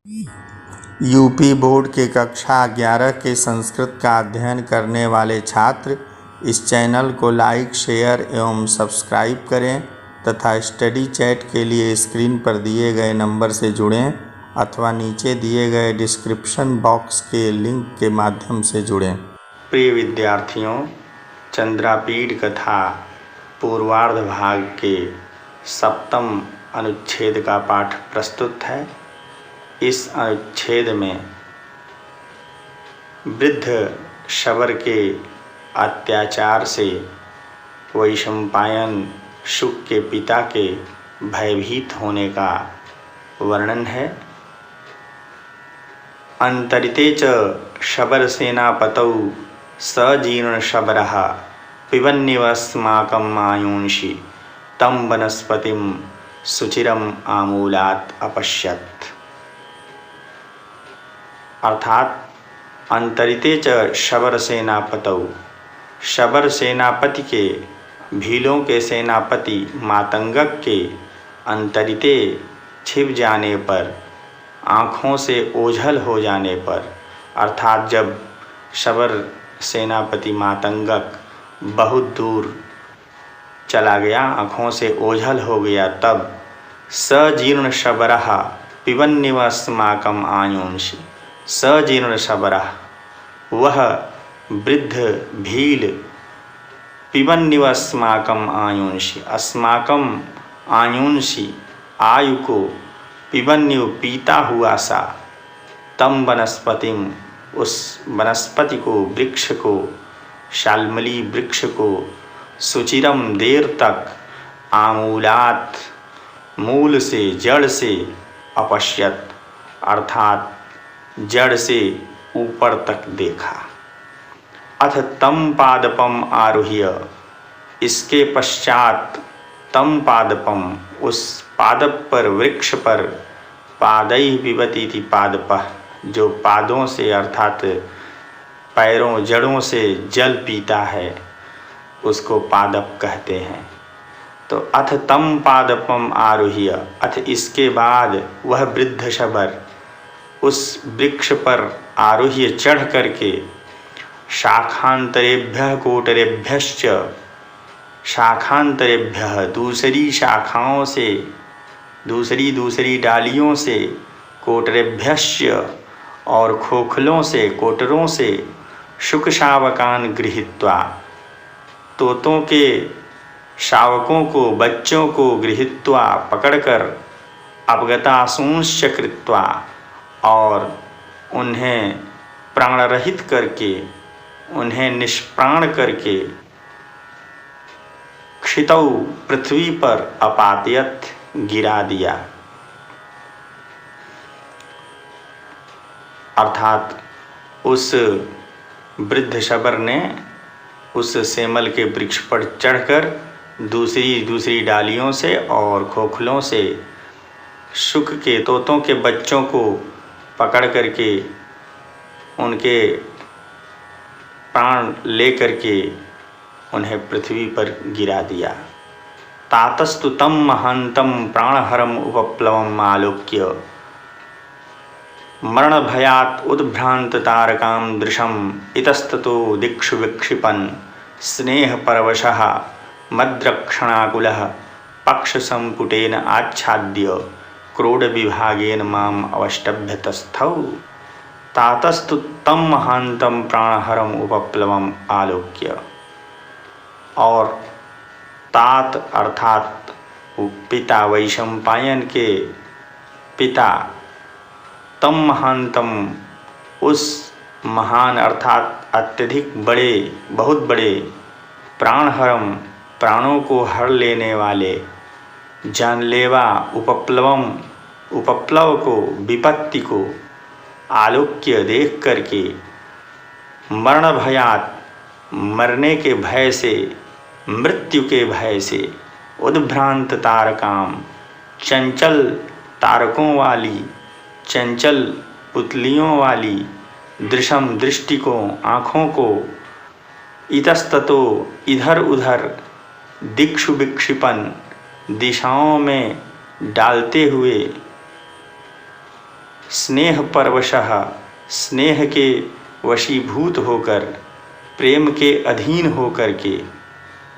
UP board के कक्षा 11 के संस्कृत का अध्ययन करने वाले छात्र इस चैनल को लाइक, शेयर एवं सब्सक्राइब करें तथा स्टडी चैट के लिए स्क्रीन पर दिए गए नंबर से जुड़ें अथवा नीचे दिए गए डिस्क्रिप्शन बॉक्स के लिंक के माध्यम से जुड़ें। प्रिय विद्यार्थियों, चंद्रापीठ कथा पूर्वार्ध भाग के 7वें अनुच्छेद का पाठ प्रस्तुत है। इस अनुच्छेद में वृद्ध शबर के अत्याचार से वैशंपायन शुक के पिता के भयभीत होने का वर्णन है। अंतरिते च शबरसेनापतौ सजीर्ण शबरः पिबन्निवस्माकम् आयुंषि तं वनस्पतिं सुचिरम आमूलात् अपश्यत्। अर्थात अंतरिते च शबर सेनापतौ, शबर सेनापति के भीलों के सेनापति मातंगक के अंतरिते छिप जाने पर, आँखों से ओझल हो जाने पर, अर्थात जब शबर सेनापति मातंगक बहुत दूर चला गया, आँखों से ओझल हो गया, तब सजीर्ण शबरः पिबन्निवस्माकम् आयुंषि, सजीर्ण शबरः वह वृद्ध भील, पिबन्निवस्माकम् आयुंषि अस्माकम आयुंषि आयु को, पिबन्यु पीता हुआ सा, तम वनस्पतिम उस वनस्पति को, वृक्ष को, शाल्मली वृक्ष को, सुचिरम देर तक, आमूलात मूल से, जड़ से, अपश्यत अर्थात जड़ से ऊपर तक देखा। अथ तम पादपम आरुह्य, इसके पश्चात तम पादपम उस पादप पर, वृक्ष पर, पादैः पिबती थी पादपः जो पादों से अर्थात पैरों, जड़ों से जल पीता है, उसको पादप कहते हैं। तो अथ तम पादपम आरुह्य, अथ इसके बाद वह वृद्ध शबर उस वृक्ष पर आरुह्य चढ़ करके, शाखांतरेभ्यः कोटरेभ्यश्च, शाखांतरेभ्यः दूसरी शाखाओं से, दूसरी डालियों से, कोटरेभ्यश्च और खोखलों से, कोटरों से, शुक शावकान गृहीत्वा तोतों के शावकों को, बच्चों को, गृहीत्वा पकड़कर, अपगतासूंश्च कृत्वा और उन्हें प्राण रहित करके, उन्हें निष्प्राण करके, क्षितौ पृथ्वी पर, अपातयत गिरा दिया। अर्थात उस वृद्ध शबर ने उस सेमल के वृक्ष पर चढ़कर दूसरी डालियों से और खोखलों से शुक के, तोतों के बच्चों को पकड़ करके उनके प्राण ले करके उन्हें पृथ्वी पर गिरा दिया। तातस्तु तम महांतम प्राणहरम उपप्लवम आलोक्य मरण भयात उद्भ्रांत तारकाम दृशम इतस्ततो दिक्षु विक्षिपन् स्नेह परवशः मद्रक्षणाकुलः पक्ष संपुटेन आच्छाद्य क्रोड विभागेन माम अवष्टभ्यतस्थौ। तातस्तु तम महांतम प्राणहरम उपप्लवम आलोक्य, और तात अर्थात पिता, वैशंपायन के पिता, तम महांतम उस महान अर्थात अत्यधिक बड़े, बहुत बड़े, प्राणहरम प्राणों को हर लेने वाले, जानलेवा, उपप्लवम उपप्लव को, विपत्ति को, आलोक्य देख करके, मरण भयात मरने के भय से, मृत्यु के भय से, उद्भ्रांत तारकाम चंचल तारकों वाली, चंचल पुतलियों वाली, दृशम दृष्टि को, आँखों को, इतस्ततो इधर उधर, दिक्षु विक्षिपन दिशाओं में डालते हुए, स्नेह परवशः, स्नेह के वशीभूत होकर, प्रेम के अधीन होकर के,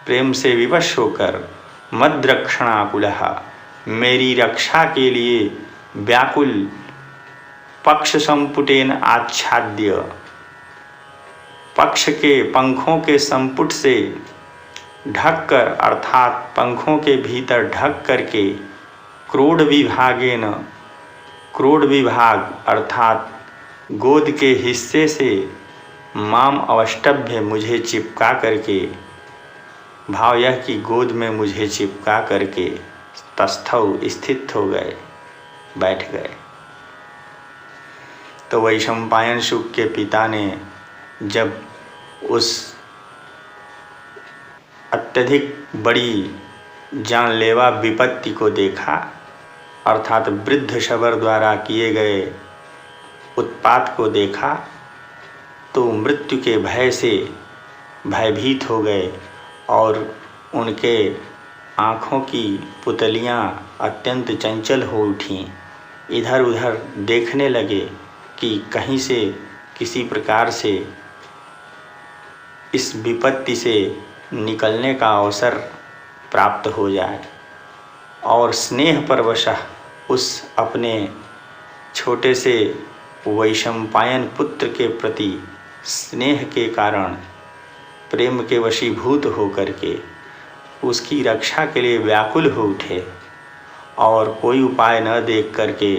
प्रेम से विवश होकर, मद्रक्षणाकुलः, मेरी रक्षा के लिए व्याकुल, पक्ष संपुटेन आच्छाद्य, पक्ष के पंखों के संपुट से ढककर, अर्थात पंखों के भीतर ढक करके, क्रोड विभागेन, क्रोड विभाग अर्थात गोद के हिस्से से, माम अवष्टभ्य, मुझे चिपका करके, भाव यह कि गोद में मुझे चिपका करके, तस्थौ, स्थित हो गए, बैठ गए। तो वैशंपायन शुक के पिता ने जब उस अत्यधिक बड़ी जानलेवा विपत्ति को देखा, अर्थात वृद्ध शबर द्वारा किए गए उत्पात को देखा, तो मृत्यु के भय से भयभीत हो गए और उनके आँखों की पुतलियाँ अत्यंत चंचल हो उठीं। इधर उधर देखने लगे कि कहीं से किसी प्रकार से इस विपत्ति से निकलने का अवसर प्राप्त हो जाए। और स्नेह परवशः, उस अपने छोटे से वैशंपायन पुत्र के प्रति स्नेह के कारण, प्रेम के वशीभूत होकर के उसकी रक्षा के लिए व्याकुल हो उठे और कोई उपाय न देख करके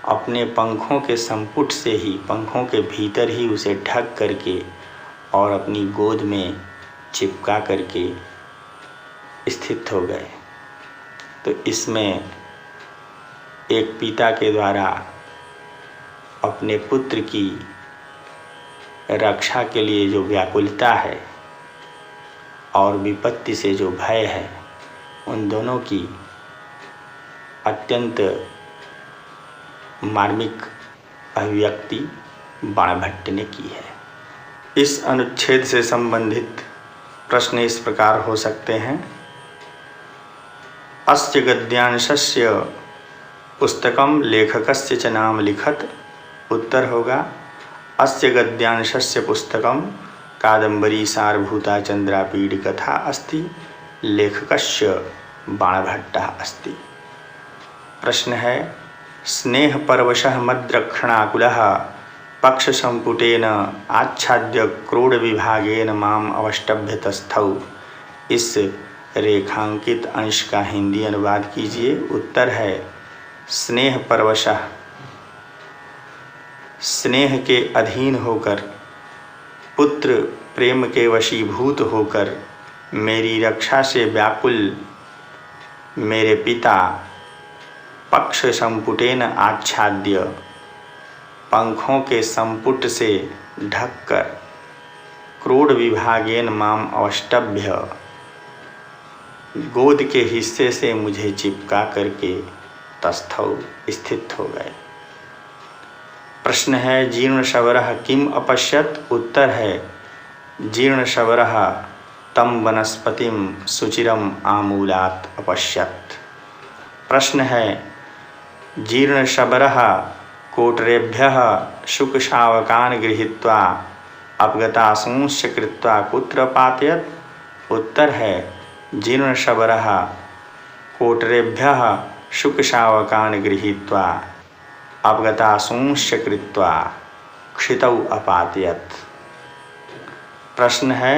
अपने पंखों के संपुट से ही, पंखों के भीतर ही उसे ढक करके और अपनी गोद में चिपका करके स्थित हो गए। तो इसमें एक पिता के द्वारा अपने पुत्र की रक्षा के लिए जो व्याकुलता है और विपत्ति से जो भय है, उन दोनों की अत्यंत मार्मिक अभिव्यक्ति बाणभट्ट ने की है। इस अनुच्छेद से संबंधित प्रश्न इस प्रकार हो सकते हैं। अस्य गद्यांशस्य पुस्तकम लेखकस्य च नाम लिखत। उत्तर होगा अस्य गद्यांशस्य पुस्तकम कादम्बरी सारभूता चंद्रापीड कथा अस्ति, लेखकस्य बाणभट्टः अस्ति। प्रश्न है स्नेह परवशः मद्रक्षणाकुलः पक्ष संपुटेन आच्छाद्य क्रोड विभागेन माम अवष्टभ्य तस्थौ। इस रेखांकित अंश का हिंदी अनुवाद कीजिए। उत्तर है स्नेह परवशः, स्नेह के अधीन होकर, पुत्र प्रेम के वशीभूत होकर, मेरी रक्षा से व्याकुल मेरे पिता पक्ष संपुटेन आच्छाद्य, पंखों के संपुट से ढककर, क्रोड विभागेन माम अवष्टभ्य, गोद के हिस्से से मुझे चिपका करके तस्थौ, स्थित हो गए। प्रश्न है जीर्ण शबरः किम अपश्यत। उत्तर है जीर्ण शबरः तम वनस्पतिम सुचिरम आमूलात् अपश्यत। प्रश्न है जीर्ण शबरः कोटरेभ्यः शुकशावकान् गृहीत्वा अपगतासूंश्च कृत्वा कुत्र पातयत्। उत्तर है जीर्ण शबरः कोटरेभ्यः शुकशावकान् गृहीत्वा अपगतासूंश्च कृत्वा क्षितौ अपातयत्। प्रश्न है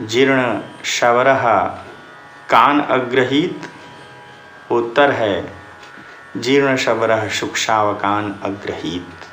जीर्ण शबरः कान अग्रहीत। उत्तर है जीर्ण शबरः शुकशावकान् अग्रहीत।